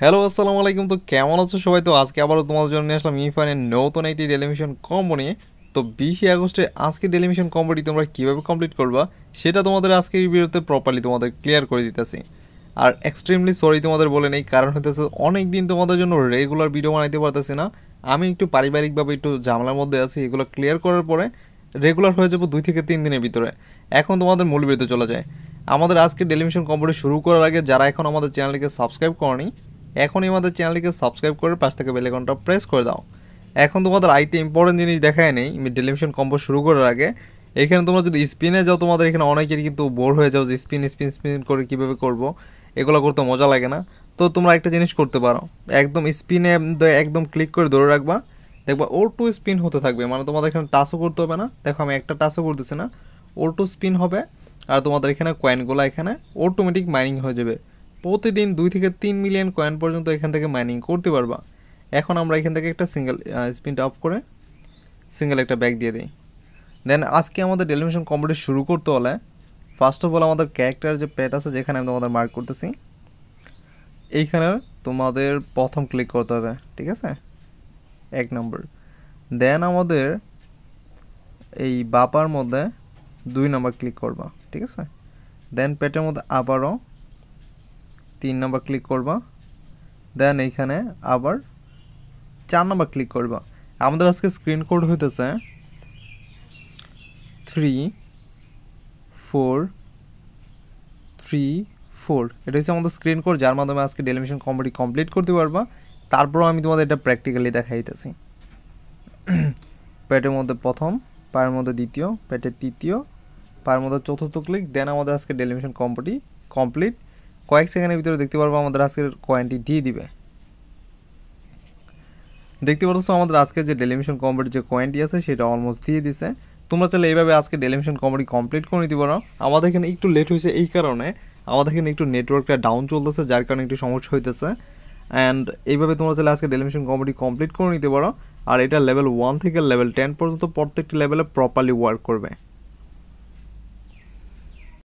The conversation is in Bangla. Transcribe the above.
হ্যালো আসসালামু আলাইকুম। তো কেমন আছো সবাই? তো আজকে আবারও তোমাদের জন্য নিয়ে আসলাম ইফানের নতুন একটি ডেলিমিশন কম্বো নিয়ে। তো 20 আগস্টে আজকে ডেলিমিশন কম্বোটি তোমরা কীভাবে কমপ্লিট করবা সেটা তোমাদের আজকের এই ভিডিওতে প্রপারলি তোমাদের ক্লিয়ার করে দিতেছি। আর এক্সট্রিমলি সরি তোমাদের বলে নেই, কারণ হতেছে অনেক দিন তোমাদের জন্য রেগুলার ভিডিও বানাইতে পারতেছি না। আমি একটু পারিবারিকভাবে একটু ঝামেলার মধ্যে আছি, এগুলো ক্লিয়ার করার পরে রেগুলার হয়ে যাবো 2 থেকে 3 দিনের ভিতরে। এখন তোমাদের মূল ভিডিওতে চলে যায়। আমাদের আজকে ডেলিমিশন কম্বোটি শুরু করার আগে যারা এখন আমাদের চ্যানেলটিকে সাবস্ক্রাইব করনি, এখনই আমাদের চ্যানেলটিকে সাবস্ক্রাইব করে পাশ থেকে বেল আইকনটা প্রেস করে দাও। এখন তোমাদের আইটি ইম্পর্টেন্ট জিনিস দেখায় নেই টেলিভিশন কম্বো শুরু করার আগে। এখানে তোমরা যদি স্পিনে যাও, তোমাদের এখানে অনেকেরই কিন্তু বোর হয়ে যাও যে স্পিন স্পিন স্পিন করে কীভাবে করব, এগুলো করতে মজা লাগে না। তো তোমরা একটা জিনিস করতে পারো, একদম স্পিনে একদম ক্লিক করে ধরে রাখবা, দেখবা ওর টু স্পিন হতে থাকবে, মানে তোমাদের এখানে টাচও করতে হবে না। দেখো আমি একটা টাচও করতেছি না, ওর টু স্পিন হবে। আর তোমাদের এখানে কয়েনগুলো এখানে অটোমেটিক মাইনিং হয়ে যাবে। প্রতিদিন 2 থেকে 3 মিলিয়ন কয়েন পর্যন্ত এখান থেকে মাইনিং করতে পারবা। এখন আমরা এখান থেকে একটা সিঙ্গেল স্পিনটা অফ করে সিঙ্গেল একটা ব্যাগ দিয়ে দিই। দেন আজকে আমাদের ডেলিমিশন কম্পিটিশন শুরু করতে হলে ফার্স্ট অফ অল আমাদের ক্যারেক্টার যে প্যাড আছে, যেখানে আমি তোমাদের মার্ক করতেছি, এইখানে তোমাদের প্রথম ক্লিক করতে হবে, ঠিক আছে, 1 নম্বর। দেন আমাদের এই বাপার মধ্যে 2 নম্বর ক্লিক করবা, ঠিক আছে। দেন প্যাটের মধ্যে আবারও 3 নম্বর ক্লিক করবা। দেন এইখানে আবার 4 নম্বর ক্লিক করবা। আমাদের আজকে স্ক্রিন কোড হইতেছে 3434। এটা হচ্ছে আমাদের স্ক্রিন কোড, যার মাধ্যমে আজকে ডেলিমিশন কম্পিটি কমপ্লিট করতে পারবা। তারপরও আমি তোমাদের এটা প্র্যাকটিক্যালি দেখাইতেছি। প্যাটের মধ্যে প্রথম, পায়ের মধ্যে দ্বিতীয়, প্যাটের তৃতীয়, পায়ের মধ্যে চতুর্থ ক্লিক। দেন আমাদের আজকে ডেলিমিশন কম্পিটি কমপ্লিট। কয়েক সেকেন্ডের ভিতরে দেখতে পারবো আমাদের আজকের কয়েনটি দিয়ে দিবে। দেখতে পাচ্ছ আমাদের আজকে যে ডেলিমিশন কম্পিটির যে কয়েনটি আছে সেটা অলমোস্ট দিয়ে দিছে। তোমরা চাইলে এইভাবে আজকে ডেলিমিশন কম্পিটি কমপ্লিট করে নিতে পারো। আমাদের এখানে একটু লেট হয়েছে, এই কারণে আমাদের এখানে একটু নেটওয়ার্কটা ডাউন চলতেছে, যার কারণে একটু সমস্যা হইতেছে। অ্যান্ড এইভাবে তোমরা চাইলে আজকে ডেলিমিশন কম্পিটি কমপ্লিট করে নিতে পারো। আর এটা লেভেল 1 থেকে লেভেল 10 পর্যন্ত প্রত্যেকটি লেভেলে প্রপারলি ওয়ার্ক করবে।